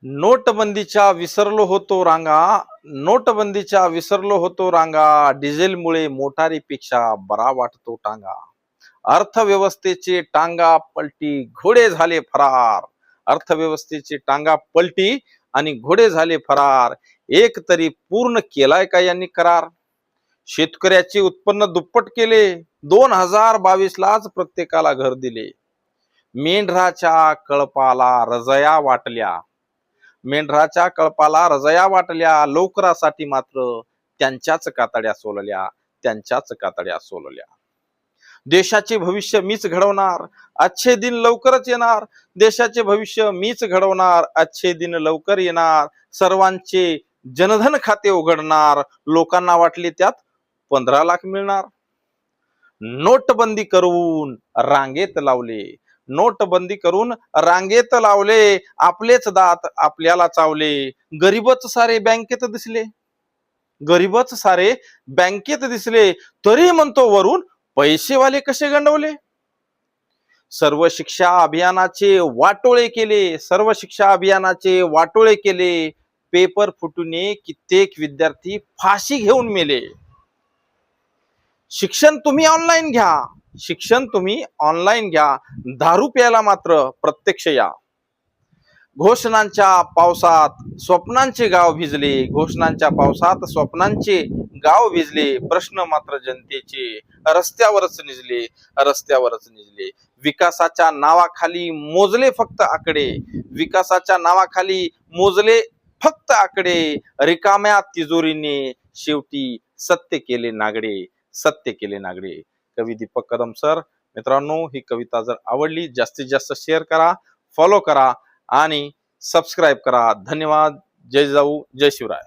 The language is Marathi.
नोटबंदीच्या विसरलो होतो रांगा, नोटबंदीच्या विसरलो होतो रांगा, डिझेलमुळे मोटारीपेक्षा बरा वाटतो टांगा. अर्थव्यवस्थेचे टांगा पलटी, घोडे झाले फरार. अर्थव्यवस्थेचे टांगा पलटी आणि घोडे झाले फरार. एक तरी पूर्ण केलाय का यांनी करार? शेतकऱ्याचे उत्पन्न दुप्पट केले, 2022 लाच प्रत्येकाला घर दिले. मेंढराच्या कळपाला रजया वाटल्या, मेंढराच्या कळपाला रजया वाटल्या, लवकरासाठी मात्र त्यांच्याच कातड्या सोलल्या, त्यांच्याच कातड्या सोलल्या. देशाचे भविष्य मीच घडवणार, अच्छे दिन लवकरच येणार. देशाचे भविष्य मीच घडवणार, अच्छे दिन लवकर येणार. सर्वांचे जनधन खाते उघडणार, लोकांना वाटले त्यात 15 लाख मिळणार. नोटबंदी करून रांगेत लावले, नोटबंदी करून रांगेत लावले. आपलेच दात आपल्याला चावले. गरीबच सारे बँकेत दिसले, गरीबच सारे बँकेत दिसले. तरी म्हणतो वरून पैसेवाले कसे गंडवले. सर्व शिक्षा अभियानाचे वाटोळे केले, सर्व शिक्षा अभियानाचे वाटोळे केले. पेपर फुटूने कित्येक विद्यार्थी फाशी घेऊन मेले. शिक्षण तुम्ही ऑनलाईन घ्या, शिक्षण तुम्ही ऑनलाईन घ्या. दारू प्यायला मात्र प्रत्यक्ष या. घोषणांच्या पावसात स्वप्नांचे गाव भिजले, घोषणांच्या पावसात स्वप्नांचे गाव भिजले. प्रश्न मात्र जनतेचे रस्त्यावरच निजले, रस्त्यावरच निजले. विकासाच्या नावाखाली मोजले फक्त आकडे, विकासाच्या नावाखाली मोजले फक्त आकडे. रिकाम्या तिजोरीने शेवटी सत्य केले नागडे, सत्य केले नागडे. कवी दीपक कदम सर. मित्रांनो, ही कविता जर आवडली जास्तीत जास्त शेअर करा, फॉलो करा आणि सबस्क्राईब करा. धन्यवाद. जय जाऊ, जय शिवराय.